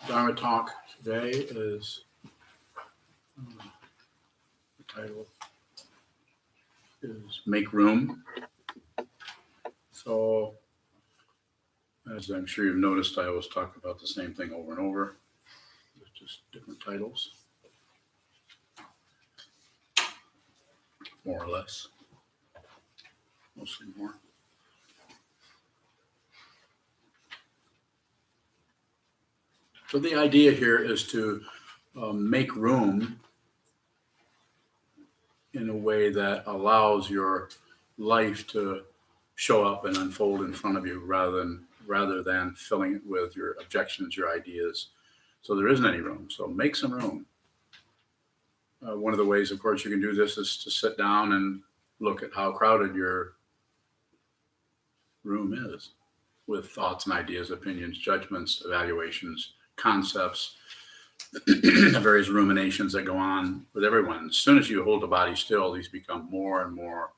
Dharma talk today is the title is Make Room. So, as I'm sure you've noticed, I always talk about the same thing over and over, with just different titles, more or less, mostly more. So the idea here is to make room in a way that allows your life to show up and unfold in front of you rather than filling it with your objections, your ideas. So there isn't any room. So make some room. One of the ways, of course, you can do this is to sit down and look at how crowded your room is with thoughts and ideas, opinions, judgments, evaluations, concepts, various ruminations that go on with everyone. As soon as you hold the body still, these become more and more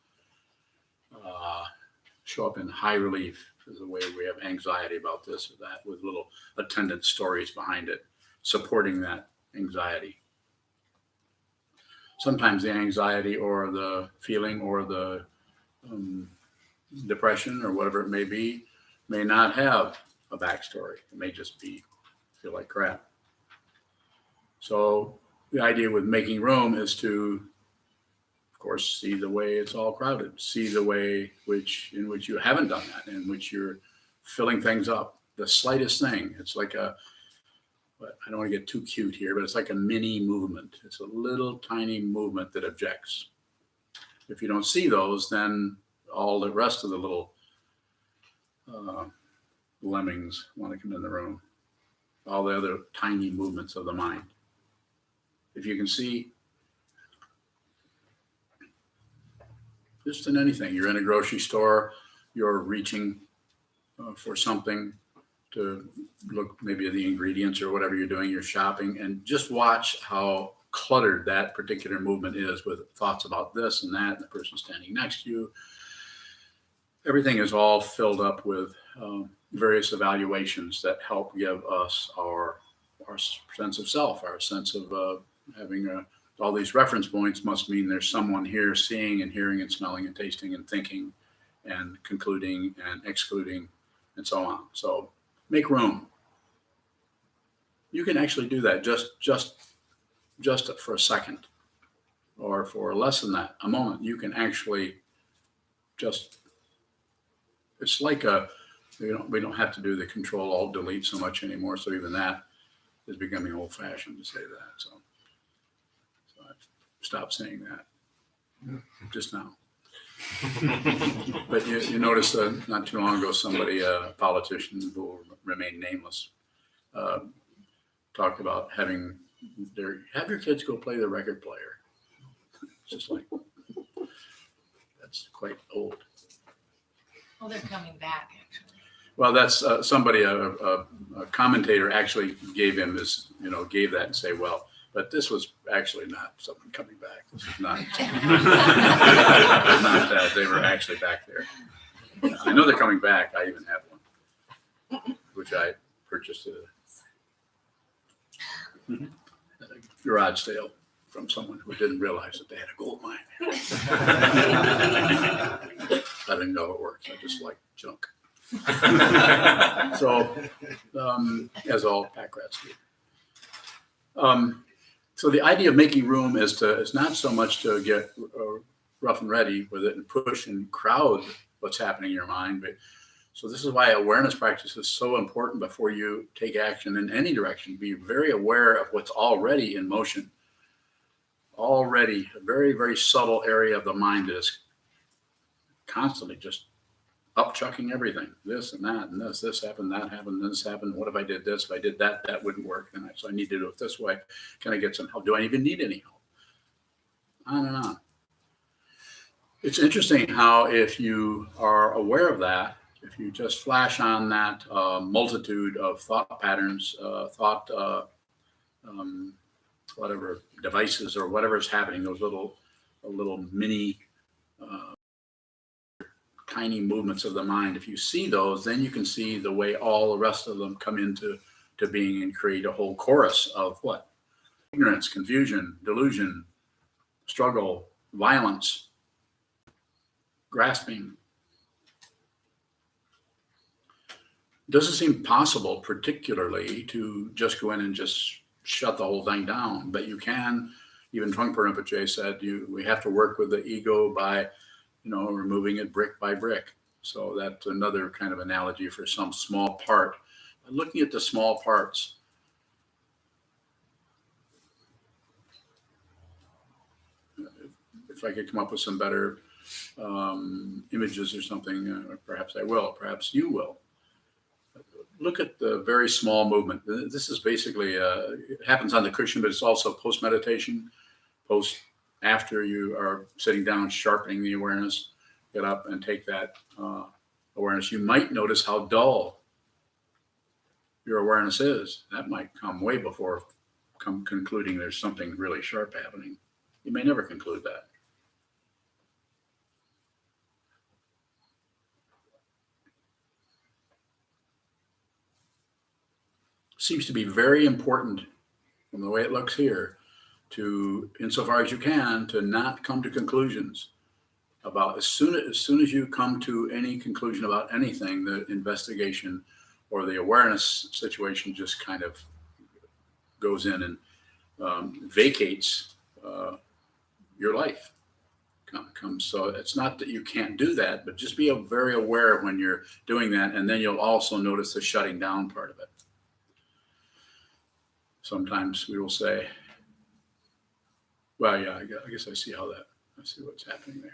show up in high relief. There's a way we have anxiety about this or that with little attendant stories behind it, supporting that anxiety. Sometimes the anxiety or the feeling or the depression or whatever it may be may not have a backstory. It may just be feel like crap. So the idea with making room is to, of course, see the way it's all crowded, see the way in which you haven't done that, in which you're filling things up. The slightest thing, it's like but I don't want to get too cute here, but it's like a mini movement. It's a little tiny movement that objects. If you don't see those, then all the rest of the little lemmings want to come in the room. All the other tiny movements of the mind. If you can see just in anything, you're in a grocery store, you're reaching for something to look maybe at the ingredients or whatever you're doing, you're shopping, and just watch how cluttered that particular movement is with thoughts about this and that, and the person standing next to you. Everything is all filled up with various evaluations that help give us our sense of self, our sense of having all these reference points must mean there's someone here seeing and hearing and smelling and tasting and thinking and concluding and excluding and so on. So make room. You can actually do that just for a second or for less than that, a moment. You can actually it's like we don't have to do the Control Alt Delete so much anymore. So even that is becoming old fashioned to say that. So I've stopped saying that just now. But you notice not too long ago, somebody, a politician who will remain nameless, talked about have your kids go play the record player. It's just like, that's quite old. Well, they're coming back, actually. Well, that's somebody, a commentator actually gave him this, gave that and say, well, but this was actually not something coming back. This is not, not that. They were actually back there. I know they're coming back. I even have one, which I purchased at a garage sale from someone who didn't realize that they had a gold mine. I didn't know it worked. I just like junk. So, as all pack rats do. So the idea of making room is not so much to get rough and ready with it and push and crowd what's happening in your mind, but so this is why awareness practice is so important before you take action in any direction. Be very aware of what's already in motion. Already a very, very subtle area of the mind that is constantly just upchucking everything. This and that and this happened, that happened, this happened. What if I did this? If I did that, that wouldn't work. And so I need to do it this way. Can I get some help? Do I even need any help? On and on. It's interesting how if you are aware of that, if you just flash on that multitude of thought patterns, whatever devices or whatever is happening, those little mini tiny movements of the mind, if you see those, then you can see the way all the rest of them come into to being and create a whole chorus of what? Ignorance, confusion, delusion, struggle, violence, grasping. It doesn't seem possible, particularly, to just go in and just shut the whole thing down, but you can. Even Trungpa Rinpoche said we have to work with the ego by, removing it brick by brick. So that's another kind of analogy for some small part. By looking at the small parts, if I could come up with some better images or something, perhaps I will, perhaps you will. Look at the very small movement. This is basically, it happens on the cushion, but it's also post-meditation, after you are sitting down, sharpening the awareness, get up and take that awareness. You might notice how dull your awareness is. That might come way before concluding there's something really sharp happening. You may never conclude that. Seems to be very important, from the way it looks here, to, insofar as you can, to not come to conclusions about, as soon as you come to any conclusion about anything, the investigation or the awareness situation just kind of goes in and vacates your life. So it's not that you can't do that, but just be very aware when you're doing that, and then you'll also notice the shutting down part of it. Sometimes we will say, well, yeah, I guess I see what's happening there.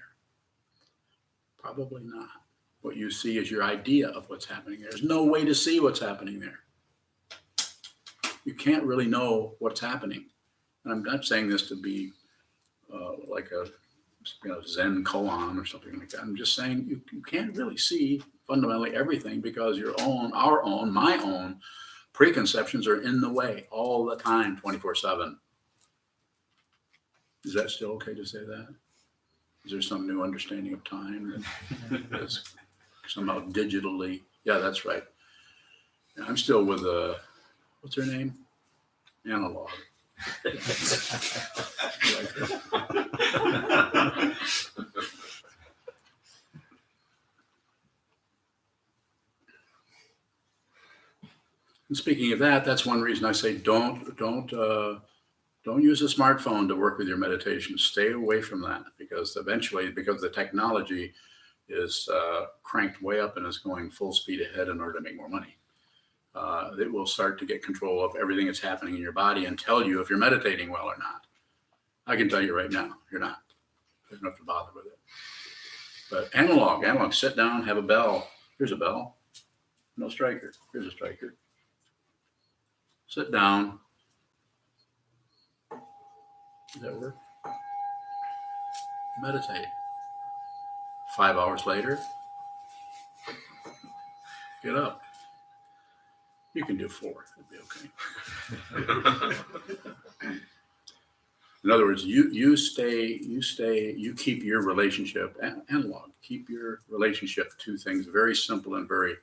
Probably not. What you see is your idea of what's happening there. There's no way to see what's happening there. You can't really know what's happening. And I'm not saying this to be like a Zen koan or something like that. I'm just saying you can't really see fundamentally everything because my own preconceptions are in the way all the time, 24/7. Is that still okay to say that? Is there some new understanding of time that is somehow digitally? Yeah, that's right. I'm still with what's her name? Analog. And speaking of that, that's one reason I say don't use a smartphone to work with your meditation. Stay away from that, because eventually, because the technology is cranked way up and is going full speed ahead in order to make more money, it will start to get control of everything that's happening in your body and tell you if you're meditating well or not. I can tell you right now, you're not. You don't have to bother with it. But analog, sit down, have a bell. Here's a bell. No striker. Here's a striker. Sit down. Does that work? Meditate. 5 hours later, get up. You can do 4. It'd be okay. In other words, you keep your relationship analog. Keep your relationship to things very simple and very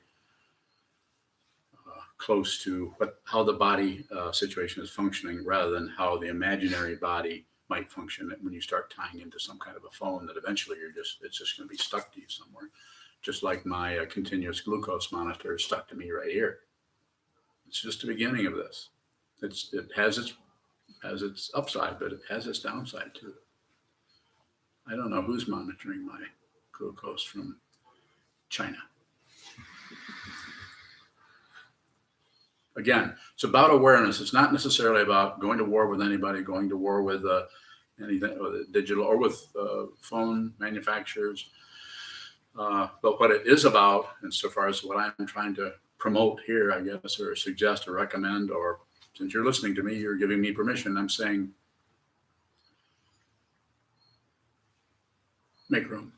close to how the body situation is functioning, rather than how the imaginary body might function when you start tying into some kind of a phone that eventually it's just going to be stuck to you somewhere. Just like my continuous glucose monitor is stuck to me right here. It's just the beginning of this. It has its upside, but it has its downside too. I don't know who's monitoring my glucose from China. Again, it's about awareness. It's not necessarily about going to war with anybody, going to war with anything, or digital, or with phone manufacturers. But what it is about, insofar as what I'm trying to promote here, I guess, or suggest or recommend, or since you're listening to me, you're giving me permission, I'm saying, make room.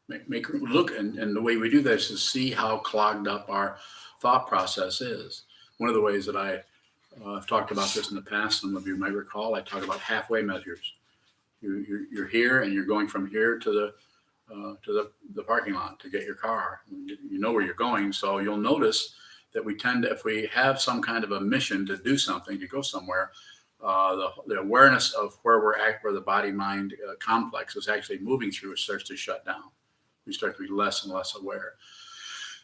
Make room. Look, and the way we do this is see how clogged up our thought process is. One of the ways that I've talked about this in the past, some of you might recall, I talk about halfway measures. You're here and you're going from here to the parking lot to get your car. You know where you're going, so you'll notice that we tend to, if we have some kind of a mission to do something, to go somewhere, the awareness of where we're at, where the body-mind complex is actually moving through, starts to shut down. We start to be less and less aware.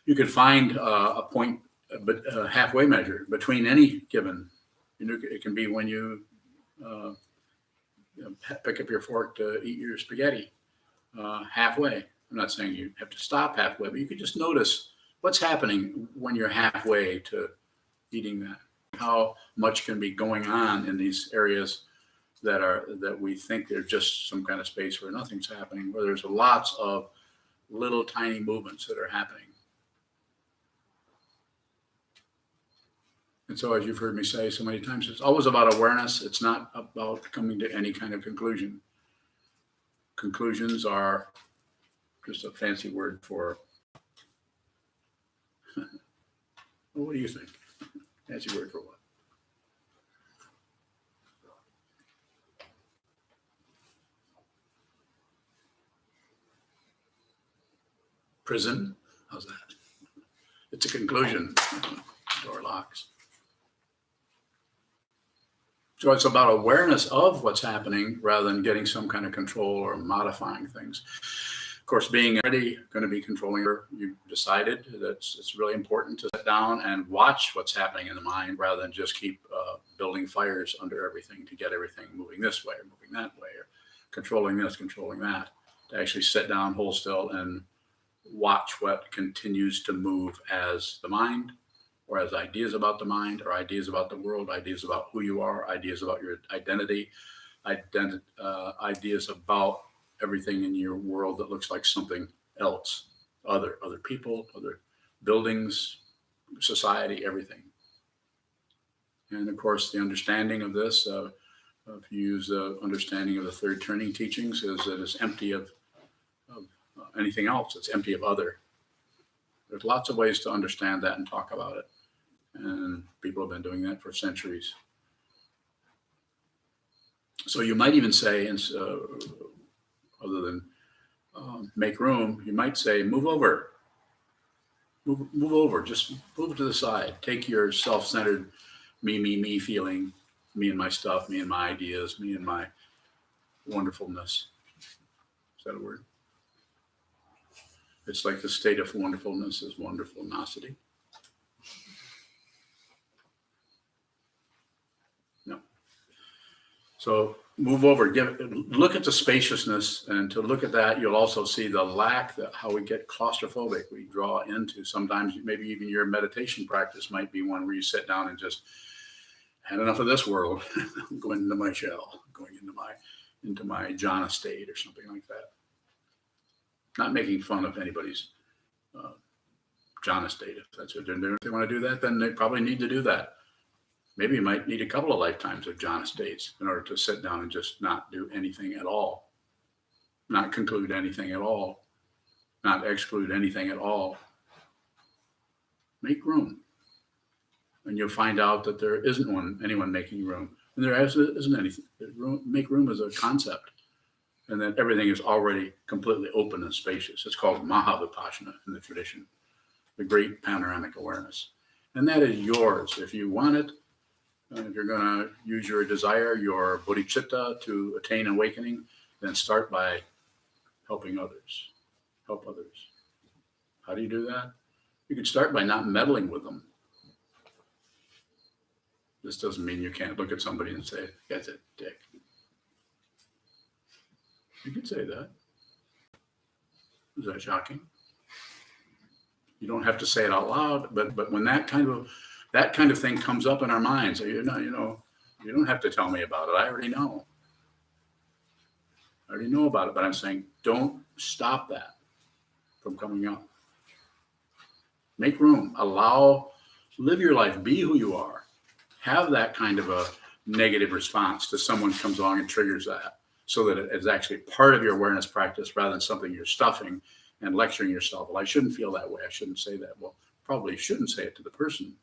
You could find a point, but a halfway measure between any given. It can be when you pick up your fork to eat your spaghetti halfway. I'm not saying you have to stop halfway, but you could just notice what's happening when you're halfway to eating that. How much can be going on in these areas that we think there's just some kind of space where nothing's happening, where there's lots of little tiny movements that are happening. And so, as you've heard me say so many times, it's always about awareness. It's not about coming to any kind of conclusion. Conclusions are just a fancy word for, well, what do you think? Fancy word for what? Prison? How's that? It's a conclusion. Door locks. So it's about awareness of what's happening rather than getting some kind of control or modifying things. Of course, being already going to be controlling, you decided that it's really important to sit down and watch what's happening in the mind rather than just keep building fires under everything to get everything moving this way or moving that way or controlling this, controlling that. To actually sit down, hold still, and watch what continues to move as the mind, or as ideas about the mind, or ideas about the world, ideas about who you are, ideas about your identity, ideas about everything in your world that looks like something else, other people, other buildings, society, everything. And of course, the understanding of this, if you use the understanding of the third turning teachings, is that it's empty of anything else. It's empty of other. There's lots of ways to understand that and talk about it. And people have been doing that for centuries. So you might even say, other than make room, you might say, move over. Move over. Just move to the side. Take your self-centered me feeling, me and my stuff, me and my ideas, me and my wonderfulness. Is that a word? It's like the state of wonderfulness is wonderfulnosity. No. So move over, look at the spaciousness, and to look at that, you'll also see the lack, how we get claustrophobic. We draw into, sometimes maybe even your meditation practice might be one where you sit down and just had enough of this world, going into my shell, going into my jhana state or something like that. Not making fun of anybody's jhana state. If that's what they're doing, if they want to do that, then they probably need to do that. Maybe you might need a couple of lifetimes of jhana states in order to sit down and just not do anything at all, not conclude anything at all, not exclude anything at all. Make room. And you'll find out that there isn't anyone making room. And there isn't anything. Make room is a concept. And then everything is already completely open and spacious. It's called Mahavipassana in the tradition, the great panoramic awareness. And that is yours. If you want it, if you're going to use your desire, your bodhicitta to attain awakening, then start by helping others. Help others. How do you do that? You can start by not meddling with them. This doesn't mean you can't look at somebody and say, that's a dick. You could say that. Is that shocking? You don't have to say it out loud, but when that kind of thing comes up in our minds, so you don't have to tell me about it. I already know. I already know about it, but I'm saying don't stop that from coming up. Make room. Live your life. Be who you are. Have that kind of a negative response to someone comes along and triggers that, so that it is actually part of your awareness practice rather than something you're stuffing and lecturing yourself. Well, I shouldn't feel that way. I shouldn't say that. Well, probably shouldn't say it to the person.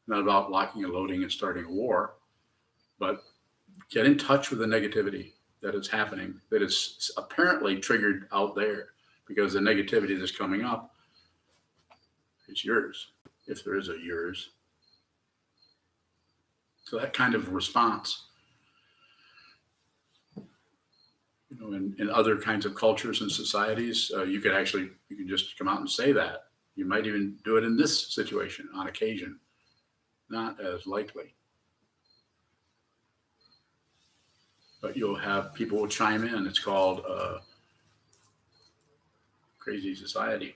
Not about locking and loading and starting a war, but get in touch with the negativity that is happening, that is apparently triggered out there, because the negativity that's coming up is yours. if there is a yours. So that kind of response, in other kinds of cultures and societies, you can just come out and say that. You might even do it in this situation on occasion, not as likely. But you'll have people will chime in. It's called crazy society,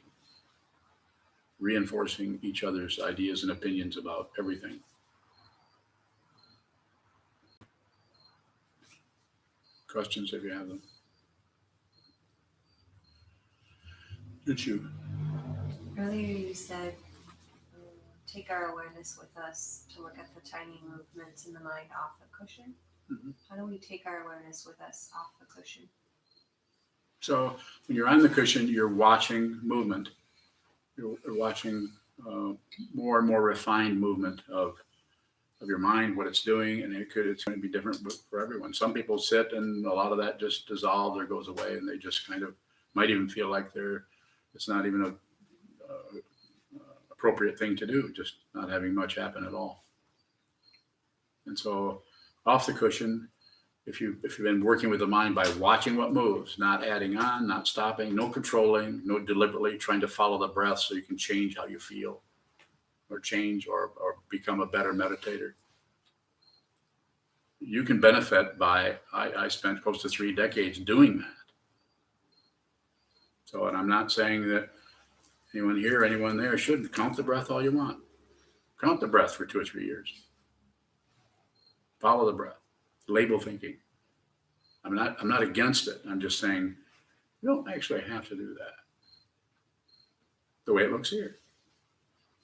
reinforcing each other's ideas and opinions about everything. Questions if you have them. Did you? Earlier you said take our awareness with us to look at the tiny movements in the mind off the cushion. Mhm. How do we take our awareness with us off the cushion? So when you're on the cushion, you're watching movement. You're watching more and more refined movement of your mind, what it's doing, and it's going to be different for everyone. Some people sit and a lot of that just dissolves or goes away, and they just kind of might even feel like it's not even a appropriate thing to do, just not having much happen at all. And so off the cushion, if you've been working with the mind by watching what moves, not adding on, not stopping, no controlling, no deliberately trying to follow the breath so you can change how you feel or change or become a better meditator. You can benefit by, I spent close to 3 decades doing that. So, and I'm not saying that anyone here, anyone there shouldn't. Count the breath all you want. Count the breath for 2 or 3 years. Follow the breath. Label thinking. I'm not against it. I'm just saying you don't actually have to do that. The way it looks here.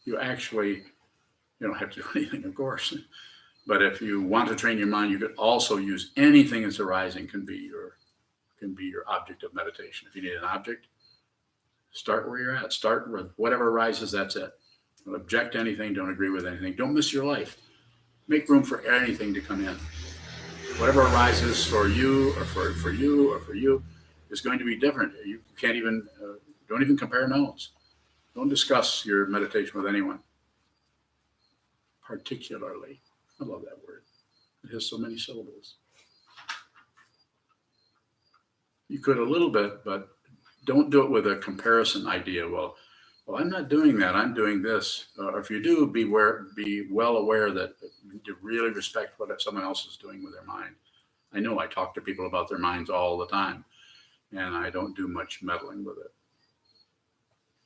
You don't have to do anything, of course. But if you want to train your mind, you could also use anything that's arising can be your object of meditation. If you need an object, start where you're at. Start with whatever arises, that's it. Don't object to anything, don't agree with anything. Don't miss your life. Make room for anything to come in. Whatever arises for you or for you is going to be different. You can't even, don't even compare notes. Don't discuss your meditation with anyone. Particularly. I love that word. It has so many syllables. You could a little bit, but don't do it with a comparison idea. Well, I'm not doing that. I'm doing this. Or if you do, be well aware that you really respect what someone else is doing with their mind. I know I talk to people about their minds all the time, and I don't do much meddling with it.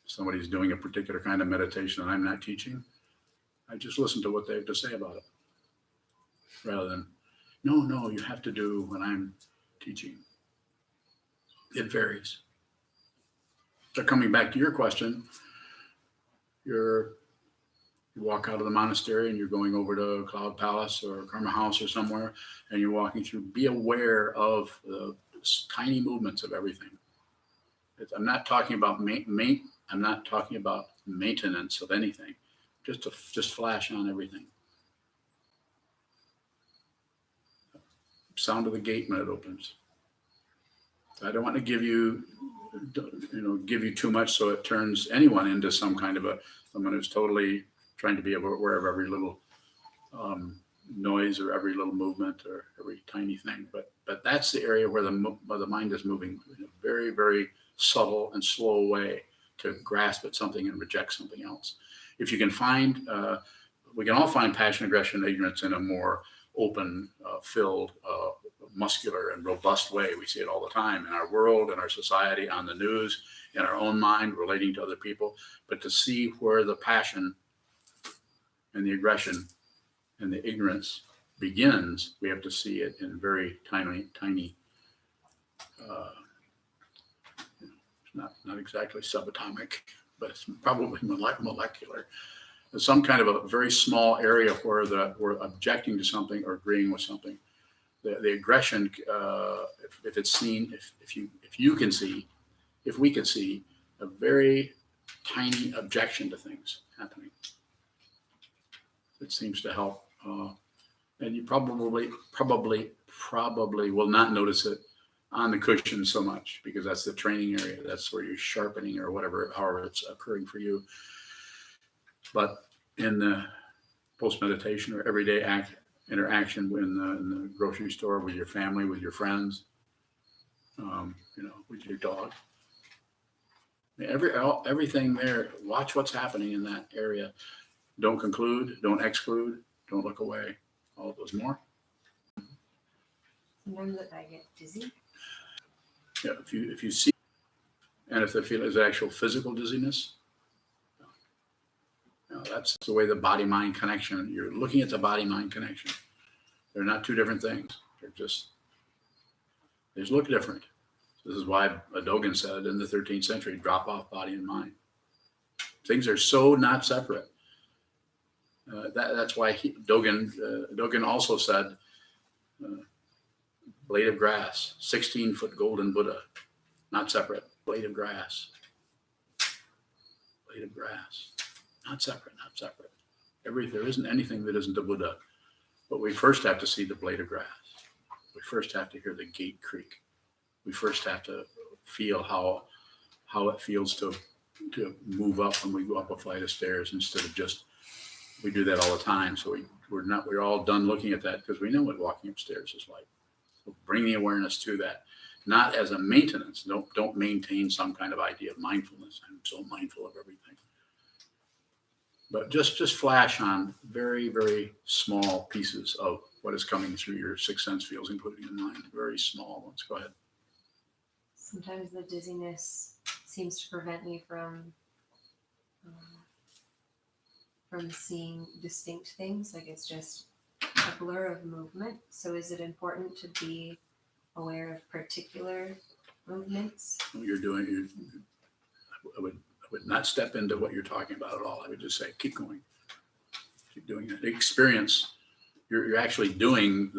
If somebody's doing a particular kind of meditation and I'm not teaching, I just listen to what they have to say about it. Rather than, no, you have to do when I'm teaching. It varies. So coming back to your question, you walk out of the monastery and you're going over to Cloud Palace or Karma House or somewhere, and you're walking through. Be aware of the tiny movements of everything. I'm not talking about I'm not talking about maintenance of anything. Just flash on everything. Sound of the gate when it opens. I don't want to give you too much so it turns anyone into some kind of someone who's totally trying to be aware of every little noise or every little movement or every tiny thing. But that's the area where the mind is moving in a very, very subtle and slow way to grasp at something and reject something else. If you can find, we can all find passion, aggression, ignorance in a more open, filled, muscular and robust way. We see it all the time in our world, in our society, on the news, in our own mind, relating to other people. But to see where the passion and the aggression and the ignorance begins, we have to see it in very tiny, not exactly subatomic, but it's probably molecular. There's some kind of a very small area where we're objecting to something or agreeing with something. The aggression, if it's seen, if we can see a very tiny objection to things happening, it seems to help. And you probably will not notice it on the cushion so much because that's the training area. That's where you're sharpening or whatever, however it's occurring for you. But in the post-meditation or everyday interaction in the grocery store with your family, with your friends, with your dog. Everything there, watch what's happening in that area. Don't conclude, don't exclude, don't look away. All of those more. Sometimes I get dizzy. Yeah, if you see, and if the feeling is actual physical dizziness, that's the way the body-mind connection. You're looking at the body-mind connection. They're not two different things. They just look different. This is why Dogen said in the 13th century, drop off body and mind. Things are so not separate. That's why Dogen also said, blade of grass, 16-foot golden Buddha, not separate. Blade of grass, not separate, not separate. There isn't anything that isn't a Buddha, but we first have to see the blade of grass. We first have to hear the gate creak. We first have to feel how it feels to move up when we go up a flight of stairs instead of just, we do that all the time. So we're all done looking at that because we know what walking upstairs is like. So bring the awareness to that, not as a maintenance. Don't maintain some kind of idea of mindfulness. I'm so mindful of everything. But just flash on very, very small pieces of what is coming through your six sense fields, including the mind. Very small ones. Go ahead. Sometimes the dizziness seems to prevent me from seeing distinct things. Like it's just a blur of movement. So is it important to be aware of particular movements? I would not step into what you're talking about at all. I would just say, keep going, keep doing it. Experience. You're actually doing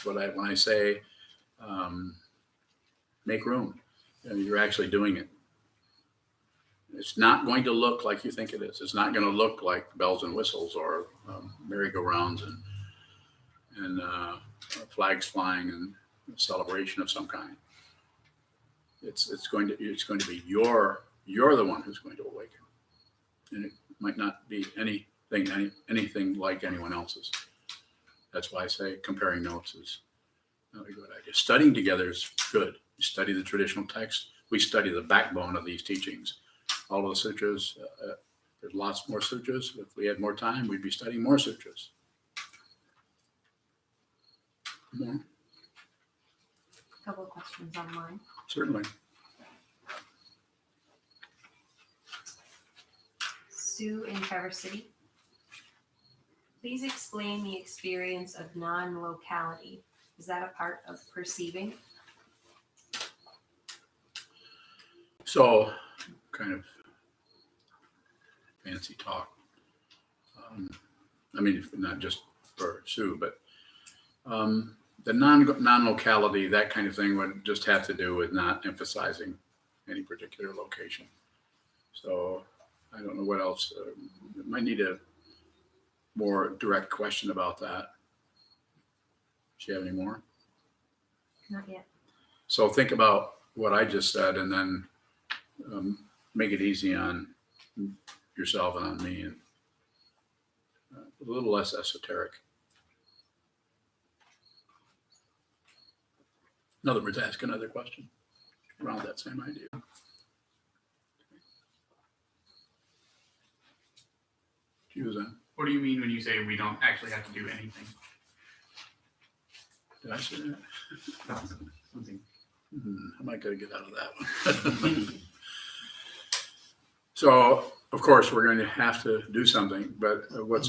when I say, make room. You're actually doing it. It's not going to look like you think it is. It's not going to look like bells and whistles or merry-go-rounds and flags flying and a celebration of some kind. It's going to be you're the one who's going to awaken, and it might not be anything like anyone else's. That's why I say comparing notes is not a good idea. Studying together is good. You study the traditional text. We study the backbone of these teachings. All of the sutras, there's lots more sutras. If we had more time, we'd be studying more sutras. More? A couple of questions online. Certainly. Sue in Traverse City. Please explain the experience of non-locality. Is that a part of perceiving? So, kind of fancy talk. Not just for Sue, but the non-locality, that kind of thing would just have to do with not emphasizing any particular location. So I don't know what else. Might need a more direct question about that. Do you have any more? Not yet. So think about what I just said and then make it easy on yourself and on me, and a little less esoteric. In other words, ask another question around that same idea. Sokuzan. What do you mean when you say we don't actually have to do anything? Did I say that? Something. I might gotta get out of that one. So, of course, we're going to have to do something, but what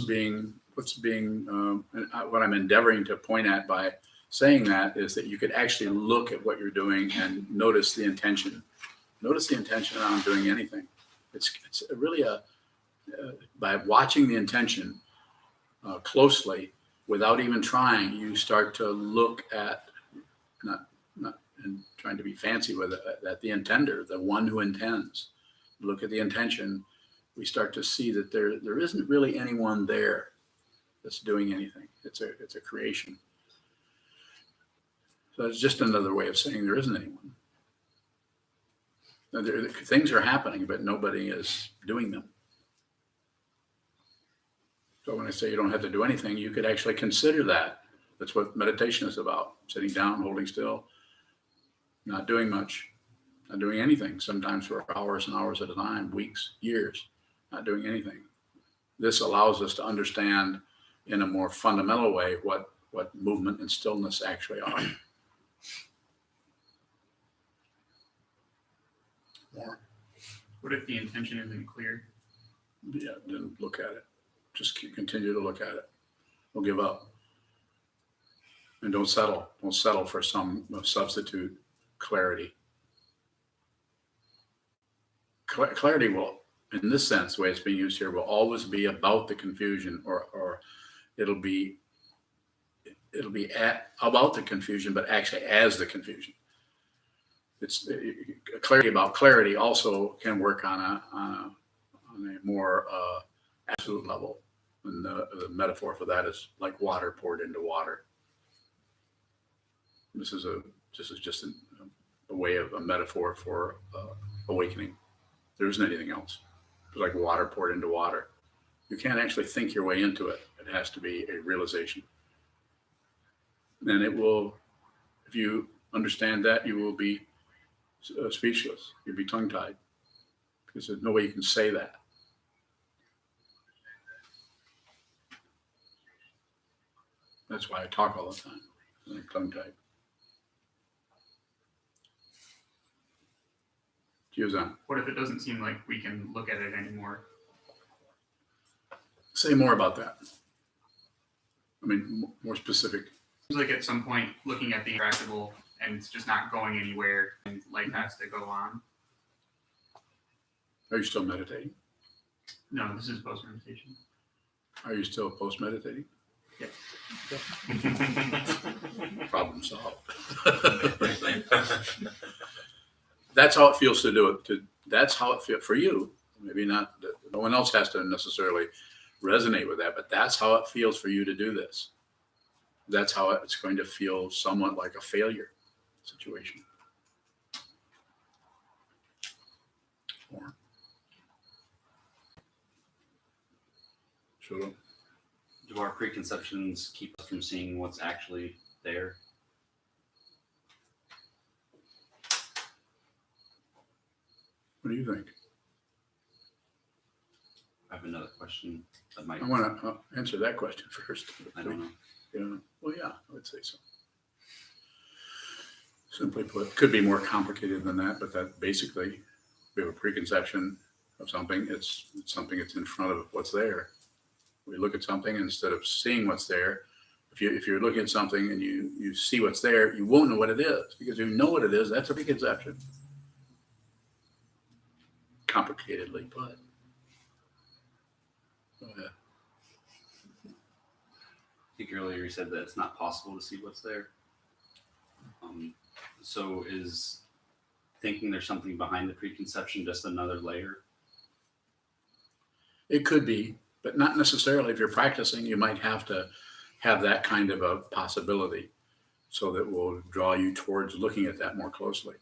I'm endeavoring to point at by saying that is that you could actually look at what you're doing and notice the intention. Notice the intention around doing anything. It's really by watching the intention closely, without even trying, you start to look at, not and trying to be fancy with it, at the intender, the one who intends. Look at the intention. We start to see that there isn't really anyone there that's doing anything. It's a creation. So it's just another way of saying there isn't anyone. Now, things are happening, but nobody is doing them. So when I say you don't have to do anything, you could actually consider that. That's what meditation is about. Sitting down, holding still, not doing much, not doing anything, sometimes for hours and hours at a time, weeks, years, not doing anything. This allows us to understand in a more fundamental way what movement and stillness actually are. More. What if the intention isn't clear? Yeah, then look at it. Just continue to look at it. Don't give up. And don't settle. Don't settle for some substitute clarity. Clarity will, in this sense, the way it's being used here, will always be about the confusion, or it'll be about the confusion, but actually as the confusion. It's clarity about clarity also can work on a more absolute level. And the metaphor for that is like water poured into water. This is just a way of a metaphor for awakening. There isn't anything else. It's like water poured into water. You can't actually think your way into it. It has to be a realization. And it will, if you understand that, you will be speechless. You'll be tongue-tied because there's no way you can say that. That's why I talk all the time. I'm tongue-tied. Sokuzan. What if it doesn't seem like we can look at it anymore? Say more about that. I mean, more specific. Seems like at some point looking at the intractable and it's just not going anywhere and life has to go on. Are you still meditating? No, this is post meditation. Are you still post-meditating? Yes. Problem solved. That's how it feels to do it. That's how it feels for you. Maybe not. No one else has to necessarily resonate with that, but that's how it feels for you to do this. That's how it's going to feel somewhat like a failure situation. Or, sure. Do our preconceptions keep us from seeing what's actually there? What do you think? I have another question that might. I want to answer that question first. I don't know. Yeah. Well, yeah, I would say so. Simply put, could be more complicated than that, but that basically we have a preconception of something. It's something that's in front of what's there. We look at something instead of seeing what's there. If you're looking at something and you see what's there, you won't know what it is, because if you know what it is, that's a preconception. Complicatedly put. Go ahead. I think earlier you said that it's not possible to see what's there. So is thinking there's something behind the preconception just another layer? It could be, but not necessarily. If you're practicing, you might have to have that kind of a possibility, so that will draw you towards looking at that more closely.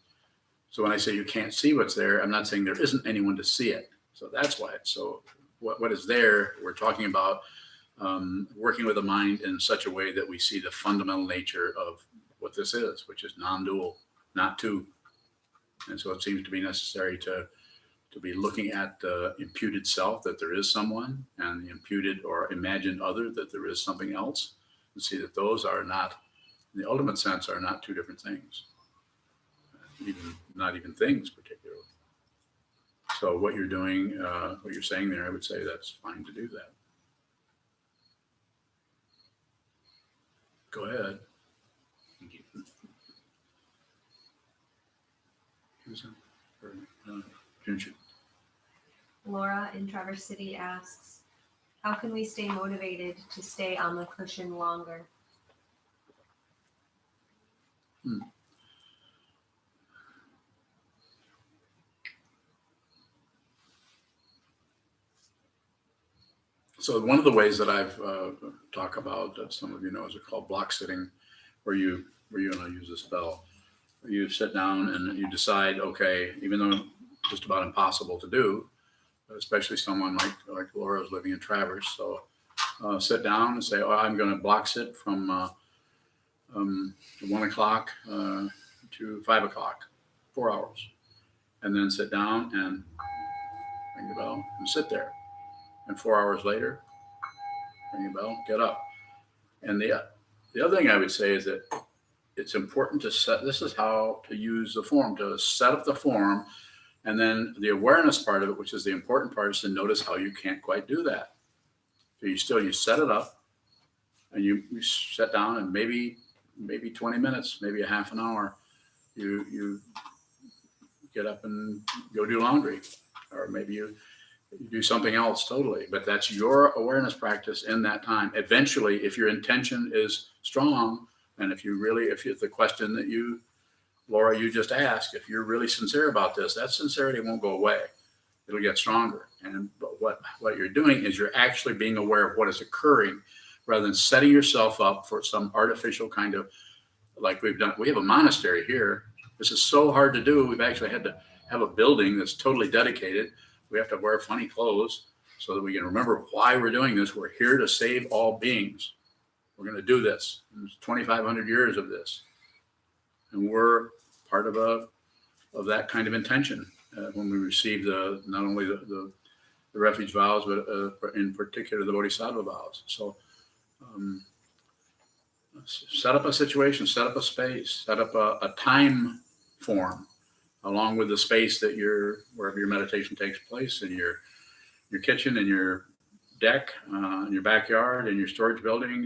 So when I say you can't see what's there, I'm not saying there isn't anyone to see it. So that's why it's so, what is there, we're talking about working with the mind in such a way that we see the fundamental nature of what this is, which is non-dual, not two. And so it seems to be necessary to be looking at the imputed self, that there is someone, and the imputed or imagined other, that there is something else, and see that those are not, in the ultimate sense, are not two different things. Not even things particularly. So what you're doing, what you're saying there, I would say that's fine to do that. Go ahead. Thank you. Junju. Laura in Traverse City asks, how can we stay motivated to stay on the cushion longer? So one of the ways that I've talked about, that some of you know, is called block sitting, where you and I use this spell. You sit down and you decide, okay, even though just about impossible to do, especially someone like Laura is living in Traverse, so sit down and say, oh, I'm going to block sit from 1 o'clock to 5 o'clock, 4 hours. And then sit down and ring the bell and sit there. And 4 hours later, ring the bell, get up. And the other thing I would say is that it's important to set, this is how to use the form, to set up the form. And then the awareness part of it, which is the important part, is to notice how you can't quite do that. So you set it up and you sit down, and maybe 20 minutes, maybe a half an hour, you get up and go do laundry, or maybe you do something else totally. But that's your awareness practice in that time. Eventually, if your intention is strong, and if the question that Laura, you just asked, if you're really sincere about this, that sincerity won't go away. It'll get stronger. But what you're doing is you're actually being aware of what is occurring, rather than setting yourself up for some artificial kind of, like we've done. We have a monastery here. This is so hard to do. We've actually had to have a building that's totally dedicated. We have to wear funny clothes so that we can remember why we're doing this. We're here to save all beings. We're going to do this. There's 2,500 years of this. And we're part of that kind of intention when we receive not only the refuge vows, but in particular the bodhisattva vows. So set up a situation, set up a space, set up a time form along with the space that wherever your meditation takes place, in your kitchen, in your deck, in your backyard, in your storage building,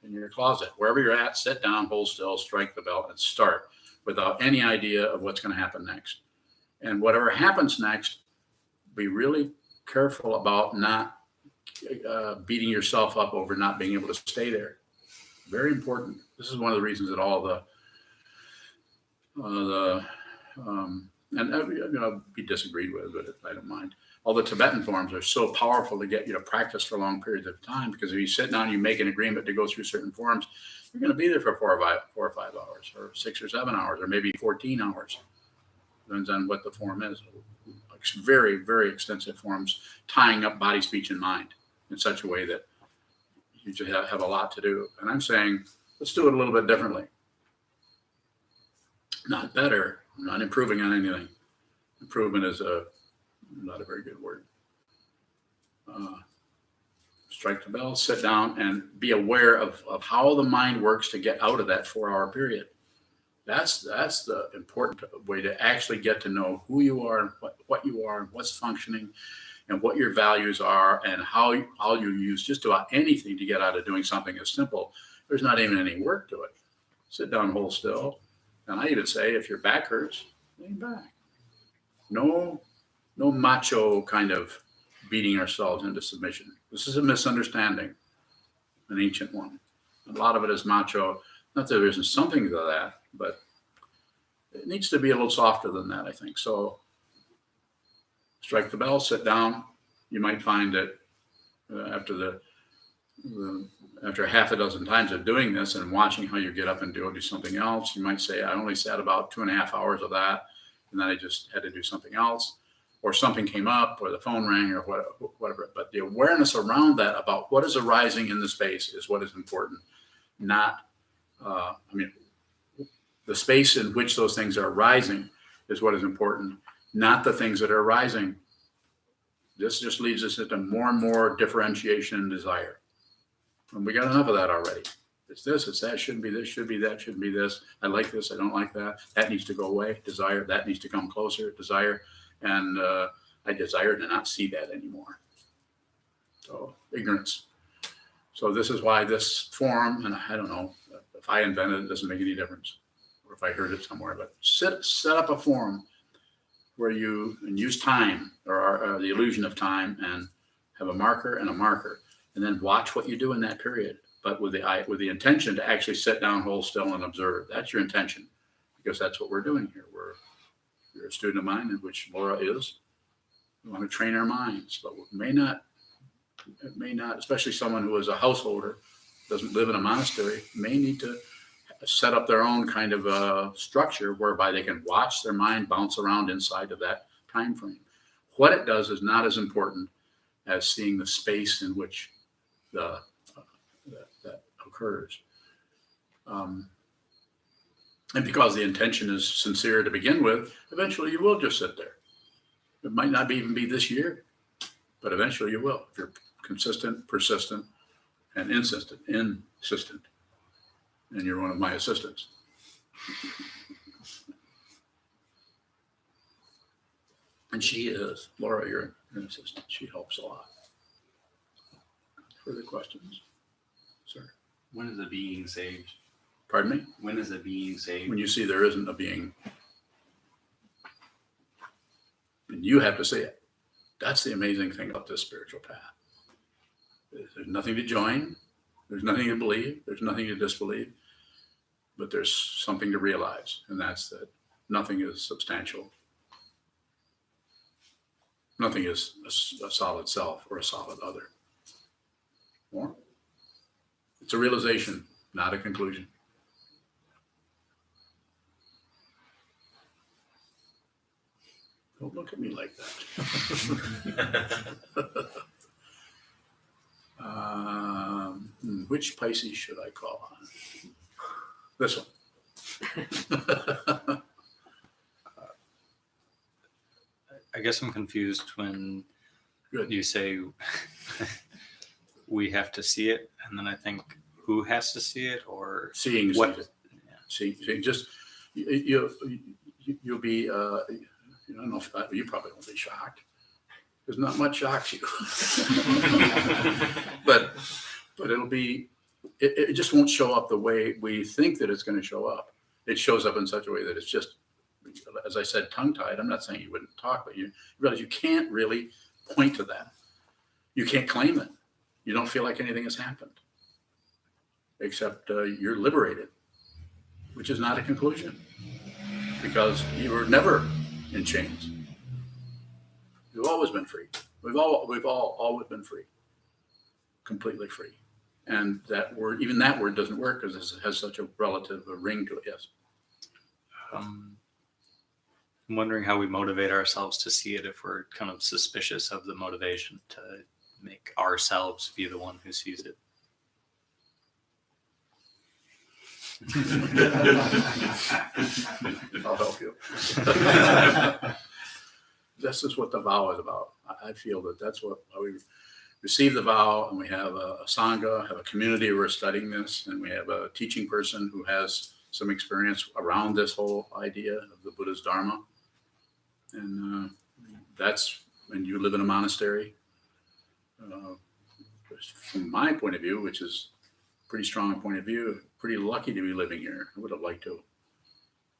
in your closet, wherever you're at, sit down, hold still, strike the bell, and start without any idea of what's going to happen next. And whatever happens next, be really careful about not beating yourself up over not being able to stay there. Very important. This is one of the reasons that all be disagreed with, but I don't mind. All the Tibetan forms are so powerful to get you to practice for long periods of time, because if you sit down, you make an agreement to go through certain forms, you're going to be there for 4 or 5 hours, or 6 or 7 hours, or maybe 14 hours. Depends on what the form is. Like very, very extensive forms, tying up body, speech, and mind in such a way that you just have a lot to do. And I'm saying, let's do it a little bit differently. Not better, not improving on anything. Improvement is not a very good word. Strike the bell, sit down, and be aware of how the mind works to get out of that 4-hour period. That's the important way to actually get to know who you are and what you are and what's functioning and what your values are, and how you use just about anything to get out of doing something as simple. There's not even any work to it. Sit down, hold still. And I even say, if your back hurts, lean back. No macho kind of beating ourselves into submission. This is a misunderstanding, an ancient one. A lot of it is macho. Not that there isn't something to that, but it needs to be a little softer than that, I think. So strike the bell, sit down. You might find that after half a dozen times of doing this and watching how you get up and do something else, you might say, I only sat about 2.5 hours of that, and then I just had to do something else, or something came up, or the phone rang, or whatever. But the awareness around that, about what is arising in the space, is what is important. Not, the space in which those things are arising is what is important, not the things that are arising. This just leads us into more and more differentiation and desire. And we got enough of that already. It's this, it's that, shouldn't be this, should be that, shouldn't be this. I like this, I don't like that. That needs to go away. Desire, that needs to come closer. Desire, and I desire to not see that anymore. So ignorance. So this is why this form, and I don't know, if I invented it, it doesn't make any difference. Or if I heard it somewhere, but set up a form where you use time, or the illusion of time, and have a marker and a marker, and then watch what you do in that period, but with the intention to actually sit down, hold still, and observe. That's your intention, because that's what we're doing here. You're a student of mine, in which Laura is. We want to train our minds, but it may not, especially someone who is a householder, doesn't live in a monastery, may need to set up their own kind of structure whereby they can watch their mind bounce around inside of that time frame. What it does is not as important as seeing the space in which that occurs. And because the intention is sincere to begin with, eventually you will just sit there. It might not even be this year, but eventually you will. If you're consistent, persistent, and insistent, and you're one of my assistants. And she is. Laura, you're an assistant. She helps a lot. Further questions? Sir? When is a being saved? Pardon me? When is a being saved? When you see there isn't a being, and you have to see it. That's the amazing thing about this spiritual path. There's nothing to join. There's nothing to believe. There's nothing to disbelieve. But there's something to realize, and that's that nothing is substantial. Nothing is a solid self or a solid other. Or it's a realization, not a conclusion. Don't look at me like that. Which Pisces should I call on? This one. I guess I'm confused when Good. you say we have to see it, and then I think who has to see it, or Seeing what? sees it. See, just you'll be. I don't know if you probably won't be shocked. There's not much shocks you, but it'll be. It just won't show up the way we think that it's going to show up. It shows up in such a way that it's just, as I said, tongue-tied. I'm not saying you wouldn't talk, but you realize you can't really point to that. You can't claim it. You don't feel like anything has happened, except you're liberated, which is not a conclusion, because you were never in chains. You've always been free. We've all always been free, completely free. And that word, even that word, doesn't work because it has such a relative ring to it. Yes. I'm wondering how we motivate ourselves to see it if we're kind of suspicious of the motivation to make ourselves be the one who sees it. I'll help you. This is what the vow is about. I feel that that's what we receive the vow, and we have a sangha, have a community who are studying this, and we have a teaching person who has some experience around this whole idea of the Buddha's Dharma. And that's when you live in a monastery. From my point of view, which is a pretty strong point of view, pretty lucky to be living here. I would have liked to have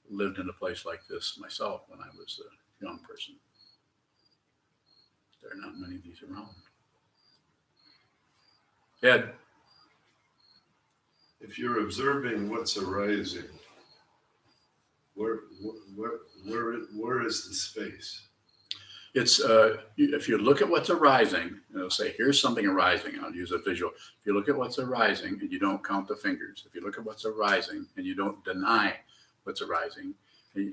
lived in a place like this myself when I was a young person. There are not many of these around. Ed. If you're observing what's arising, where is the space? It's if you look at what's arising, it'll say, here's something arising. I'll use a visual. If you look at what's arising and you don't count the fingers, if you look at what's arising and you don't deny what's arising,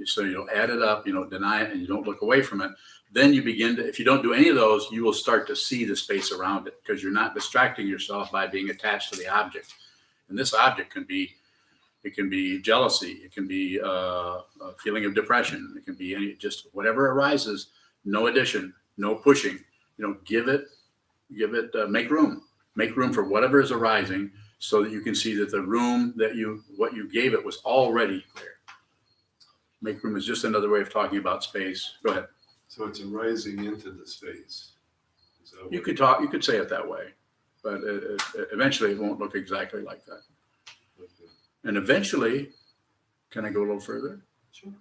so you don't add it up, you don't deny it, and you don't look away from it, then you begin to, if you don't do any of those, you will start to see the space around it because you're not distracting yourself by being attached to the object. And this object can be, it can be jealousy, it can be a feeling of depression, it can be any, just whatever arises. No addition, no pushing. Give it, make room for whatever is arising, so that you can see that the room that what you gave it was already there. Make room is just another way of talking about space. Go ahead. So it's arising into the space. You could say it that way, but eventually it won't look exactly like that. Okay. And eventually, can I go a little further? Sure.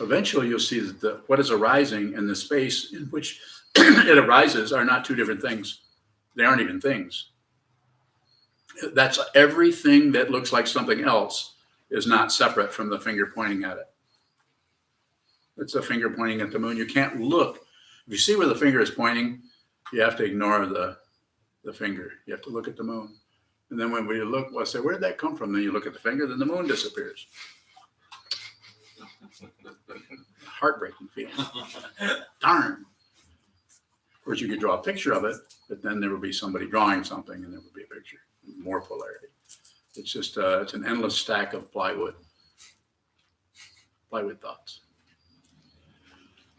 Eventually, you'll see that what is arising in the space in which it arises are not two different things. They aren't even things. That's everything that looks like something else is not separate from the finger pointing at it. It's a finger pointing at the moon. You can't look. If you see where the finger is pointing, you have to ignore the finger. You have to look at the moon. And then when we look, we'll say, where did that come from? Then you look at the finger, then the moon disappears. Heartbreaking feeling. Darn. course, you could draw a picture of it, but then there would be somebody drawing something and there would be a picture, more polarity. It's just, it's an endless stack of plywood thoughts.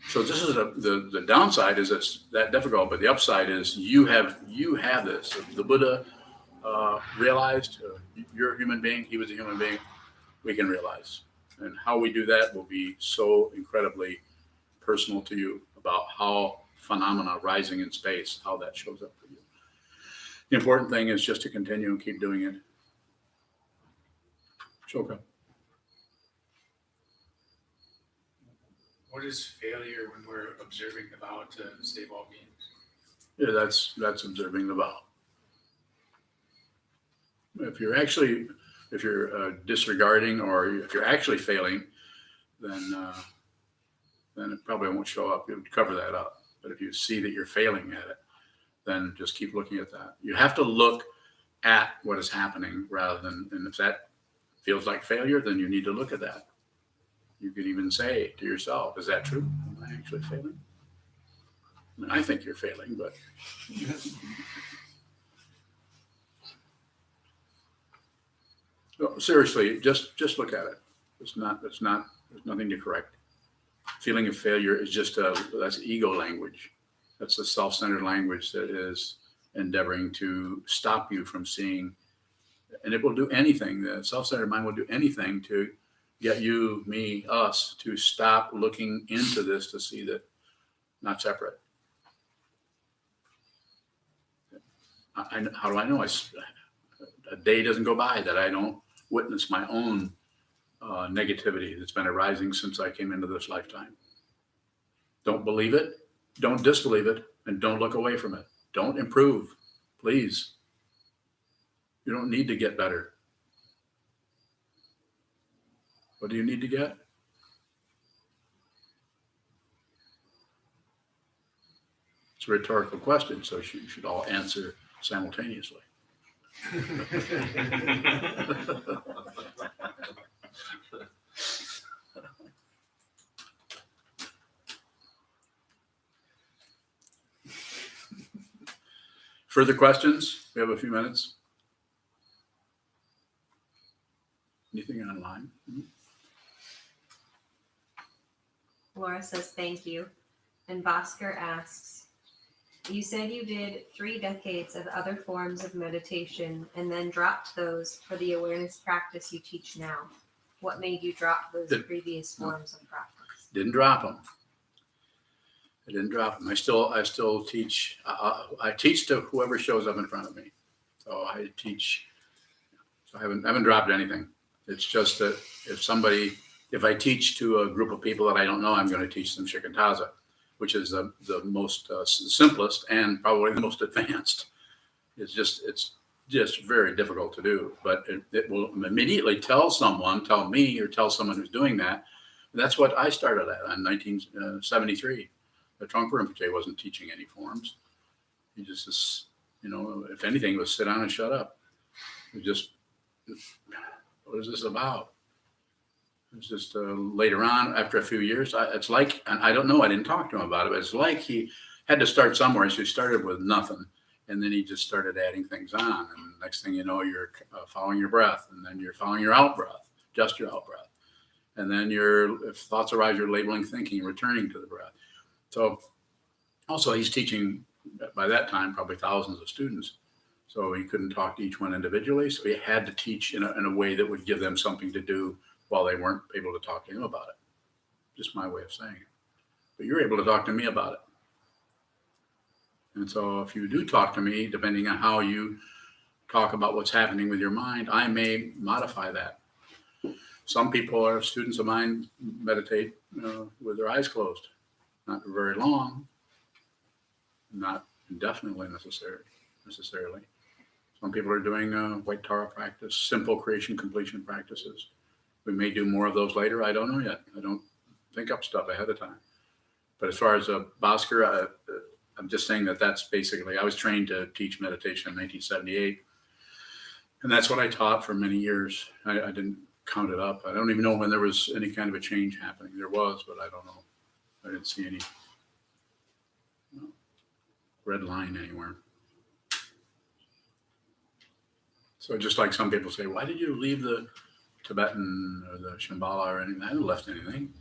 So this is the downside is it's that difficult, but the upside is you have this. The Buddha realized you're a human being, he was a human being, we can realize. And how we do that will be so incredibly personal to you about how phenomena rising in space, how that shows up for you. The important thing is just to continue and keep doing it. Shoka. What is failure when we're observing the vow to save all beings? Yeah, that's observing the vow. If you're disregarding or if you're actually failing, then it probably won't show up. You would cover that up. But if you see that you're failing at it, then just keep looking at that. You have to look at what is happening rather than, and if that feels like failure, then you need to look at that. You could even say to yourself, is that true? Am I actually failing? I mean, I think you're failing, but no, seriously, just look at it. There's nothing to correct. Feeling of failure is just that's ego language. That's the self-centered language that is endeavoring to stop you from seeing, and it will do anything. The self-centered mind will do anything to get you, me, us to stop looking into this to see that not separate. How do I know? A day doesn't go by that I don't witness my own negativity that's been arising since I came into this lifetime. Don't believe it, don't disbelieve it, and don't look away from it. Don't improve, please. You don't need to get better. What do you need to get? It's a rhetorical question, so you should all answer simultaneously. Further questions? We have a few minutes. Anything online? Laura says thank you. And Bhaskar asks, you said you did 3 decades of other forms of meditation and then dropped those for the awareness practice you teach now. What made you drop those previous forms of practice? Didn't drop them. I didn't drop them. I still teach. I teach to whoever shows up in front of me. So I teach. So I haven't dropped anything. It's just that if I teach to a group of people that I don't know, I'm going to teach them Shikantaza, which is the most simplest and probably the most advanced. It's just very difficult to do, but it will immediately tell me or tell someone who's doing that. That's what I started at in 1973. The Trungpa Rinpoche wasn't teaching any forms. He just, if anything, was sit down and shut up. What is this about? It's just later on, after a few years, it's like, and I don't know, I didn't talk to him about it, but it's like he had to start somewhere. So he started with nothing, and then he just started adding things on. And next thing you know, you're following your breath, and then you're following your out breath, just your out breath. And then if thoughts arise, you're labeling thinking, returning to the breath. So also he's teaching, by that time, probably thousands of students. So he couldn't talk to each one individually. So he had to teach in a way that would give them something to do while they weren't able to talk to him about it. Just my way of saying it. But you're able to talk to me about it. And so if you do talk to me, depending on how you talk about what's happening with your mind, I may modify that. Some people are students of mine meditate with their eyes closed. Not very long, not indefinitely necessarily. Some people are doing White Tara practice, simple creation completion practices. We may do more of those later. I don't know yet. I don't think up stuff ahead of time. But as far as Bhaskar, I'm just saying that's basically, I was trained to teach meditation in 1978. And that's what I taught for many years. I didn't count it up. I don't even know when there was any kind of a change happening. There was, but I don't know. I didn't see any. No. red line anywhere. So just like some people say, why did you leave the Tibetan or the Shambhala or anything? I haven't left anything.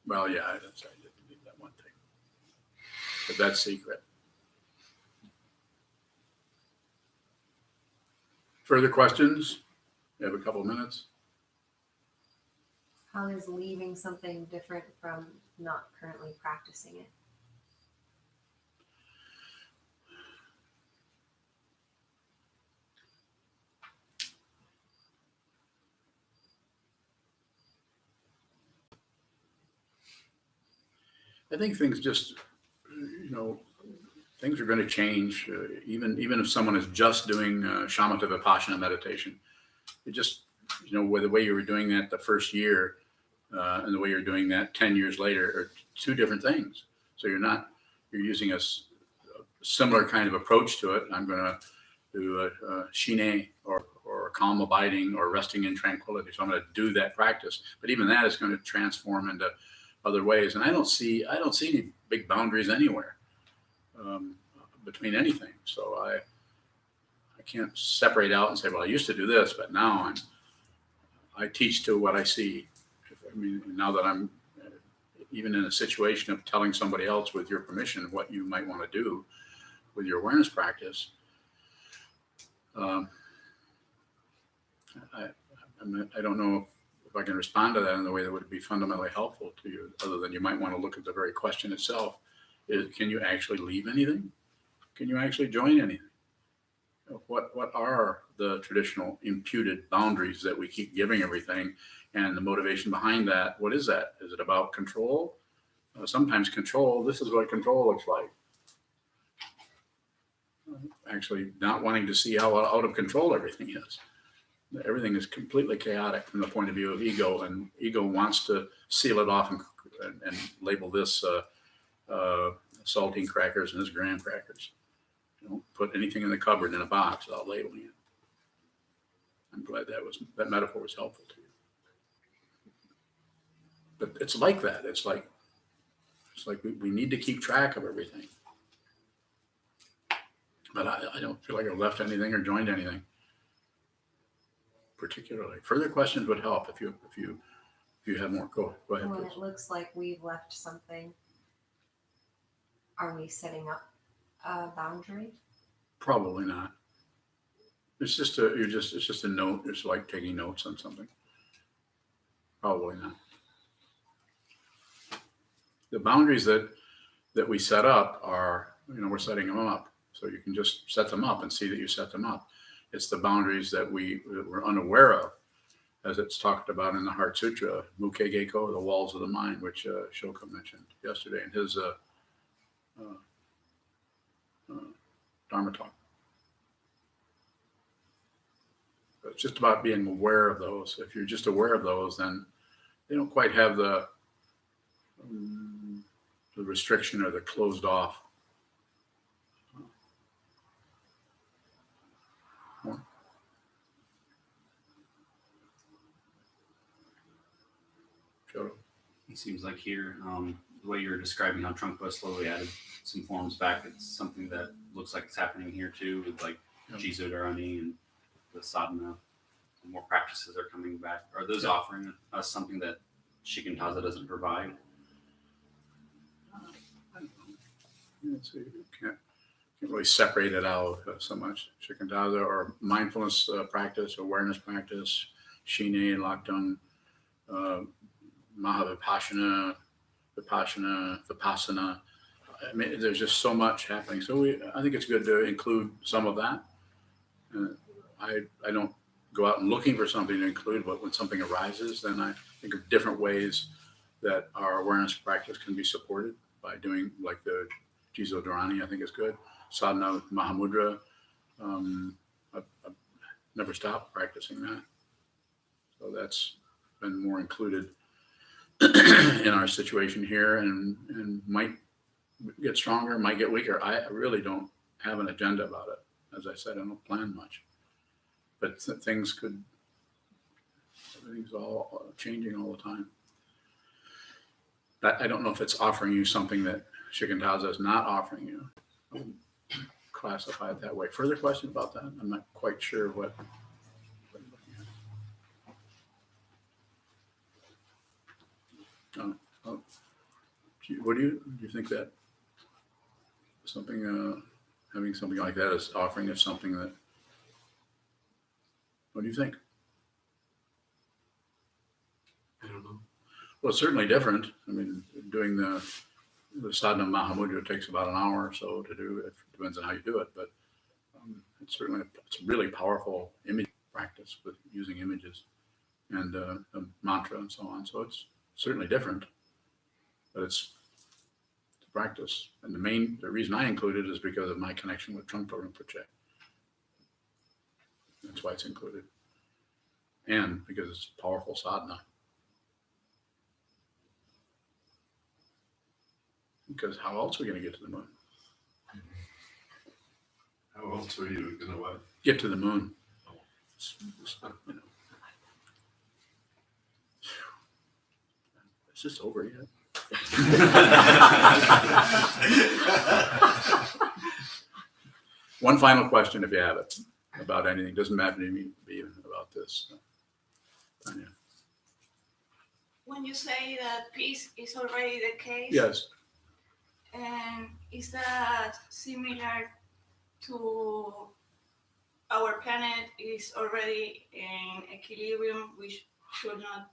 Well, yeah, I didn't leave that one thing, but that's secret. Further questions? You have a couple of minutes. How is leaving something different from not currently practicing it? I think things just, things are going to change. Even if someone is just doing shamatha vipassana meditation, it just, with the way you were doing that the first year and the way you're doing that 10 years later are two different things. So you're using a similar kind of approach to it. I'm going to do a shine or calm abiding or resting in tranquility. So I'm going to do that practice. But even that is going to transform into other ways. And I don't see any big boundaries anywhere between anything. So I can't separate out and say, well, I used to do this, but now I teach to what I see. Now that I'm even in a situation of telling somebody else with your permission what you might want to do with your awareness practice, I don't know if I can respond to that in the way that would be fundamentally helpful to you, other than you might want to look at the very question itself. Can you actually leave anything? Can you actually join anything? What are the traditional imputed boundaries that we keep giving everything, and the motivation behind that? What is that? Is it about control? Sometimes control, this is what control looks like. Actually not wanting to see how out of control everything is. Everything is completely chaotic from the point of view of ego, and ego wants to seal it off and label this saltine crackers and this graham crackers. Don't put anything in the cupboard in a box without labeling it. I'm glad that metaphor was helpful to you. But it's like that. It's like we need to keep track of everything. But I don't feel like I've left anything or joined anything particularly. Further questions would help if you have more. Go ahead. When Please. it looks like we've left something, are we setting up a boundary? Probably not. It's just a note. It's like taking notes on something. Probably not. The boundaries that we set up are, we're setting them up. So you can just set them up and see that you set them up. It's the boundaries that we're unaware of, as it's talked about in the Heart Sutra, Mukegeko, the walls of the mind, which Shoka mentioned yesterday in his Dharma talk. But it's just about being aware of those. If you're just aware of those, then they don't quite have the restriction or the closed off. It seems like here, the way you're describing how Trungpa slowly added some forms back, it's something that looks like it's happening here too, with like Jizo Dharani and the sadhana. More practices are coming back. Are those offering us something that Shikantaza doesn't provide? Can't really separate it out so much. Shikantaza or mindfulness practice, awareness practice, Shine, Laktung, Mahavipassana, Vipassana. There's just so much happening. So I think it's good to include some of that. I don't go out and looking for something to include, but when something arises, then I think of different ways that our awareness practice can be supported by doing, like the Jizo Dharani, I think is good. Sadhana Mahamudra. I've never stopped practicing that. So that's been more included in our situation here, and might get stronger, might get weaker. I really don't have an agenda about it. As I said, I don't plan much. But things could Everything's all changing all the time. I don't know if it's offering you something that Shikantaza is not offering you. I wouldn't classify it that way. Further question about that? I'm not quite sure what. What do you think that something having something like that is offering us something that? What do you think? I don't know. Well, it's certainly different. I mean, doing the sadhana mahamudra takes about an hour or so to do. It depends on how you do it, but it's a really powerful image practice with using images and a mantra and so on. So it's certainly different, but it's a practice. And the reason I include it is because of my connection with Trungpa Rinpoche. That's why it's included, and because it's powerful sadhana. Because how else are we going to get to the moon? How else are you gonna what? Get to the moon. You know. Is this over yet? One final question, if you have it, about anything. Doesn't matter to me even about this. Tanya. When you say that peace is already the case, Yes. and is that similar to our planet is already in equilibrium? We should not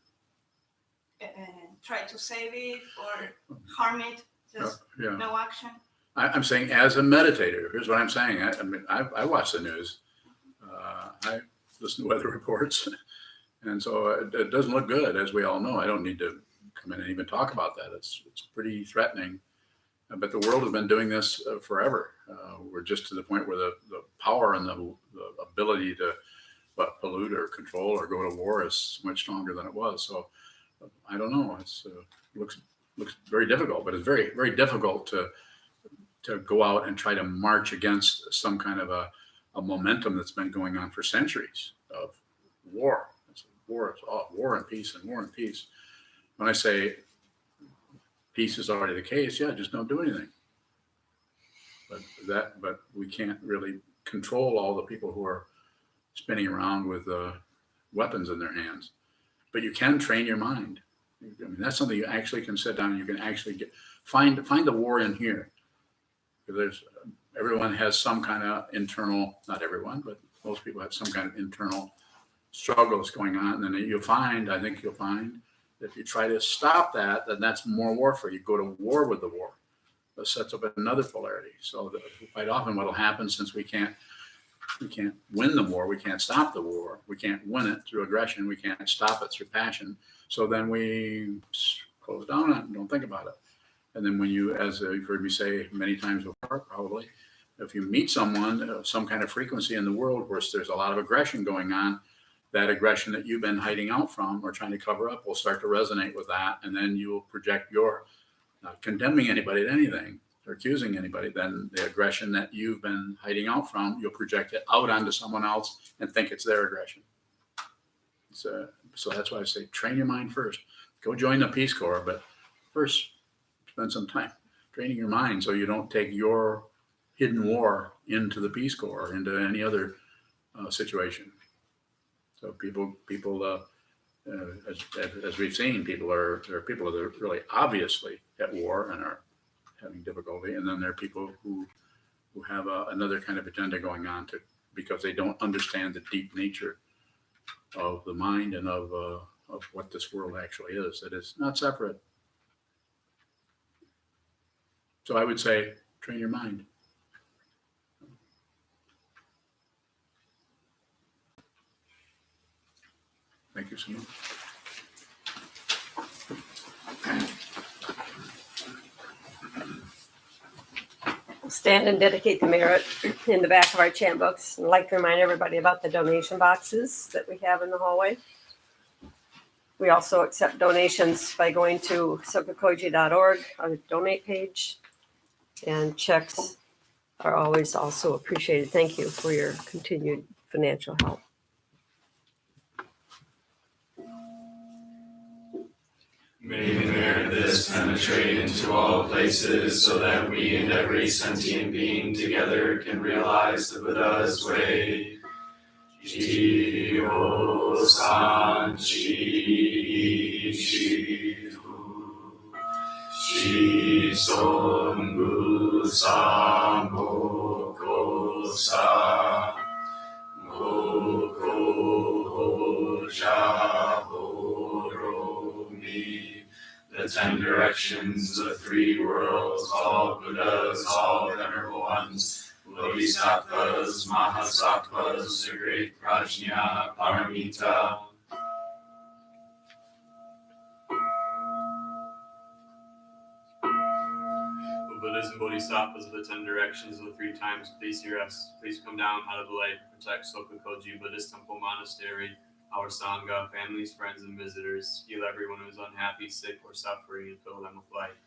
try to save it or harm it. Just Yeah. no action. I'm saying as a meditator, here's what I'm saying. I watch the news. I listen to weather reports. And so it doesn't look good, as we all know. I don't need to come in and even talk about that. It's pretty threatening. But the world has been doing this forever. We're just to the point where the power and the ability to pollute or control or go to war is much stronger than it was. So I don't know. It looks very difficult, but it's very, very difficult to go out and try to march against some kind of a momentum that's been going on for centuries of war. It's war and peace and war and peace. When I say peace is already the case, yeah, just don't do anything. But we can't really control all the people who are spinning around with weapons in their hands. But you can train your mind. I mean, that's something you actually can sit down and you can actually find the war in here. Everyone has some kind of internal, not everyone, but most people have some kind of internal struggles going on. And then I think you'll find that if you try to stop that, then that's more war for you. Go to war with the war. That sets up another polarity. So quite often what will happen, since we can't win the war, we can't stop the war, we can't win it through aggression, we can't stop it through passion. So then we close down on it and don't think about it. And then when you, as you've heard me say many times before, probably, if you meet someone, some kind of frequency in the world where there's a lot of aggression going on, that aggression that you've been hiding out from or trying to cover up will start to resonate with that. And then you will project your, not condemning anybody to anything or accusing anybody, then the aggression that you've been hiding out from, you'll project it out onto someone else and think it's their aggression. So that's why I say train your mind first. Go join the Peace Corps, but first spend some time training your mind so you don't take your hidden war into the Peace Corps or into any other situation. So people, as we've seen, there are people that are really obviously at war and are having difficulty, and then there are people who have another kind of agenda going on because they don't understand the deep nature of the mind and of what this world actually is. That is not separate. So I would say train your mind. Thank you so much. Stand and dedicate the merit in the back of our chant books. I'd like to remind everybody about the donation boxes that we have in the hallway. We also accept donations by going to sokukoji.org on the donate page, and checks are always also appreciated. Thank you for your continued financial help. May the merit of this penetrate into all places so that we and every sentient being together can realize the Buddha's way. Jio san chi hu. Shi son bu sa moko sa. Moko ja horo mi. The 10 directions, the 3 worlds, all Buddhas, all venerable ones, Bodhisattvas, Mahasattvas, the great Prajna, Paramita. O Buddhas and Bodhisattvas of the 10 directions of the 3 times, please hear us. Please come down out of the light and protect Sokukoji Buddhist Temple Monastery, our Sangha, families, friends, and visitors. Heal everyone who is unhappy, sick, or suffering, and fill them with light.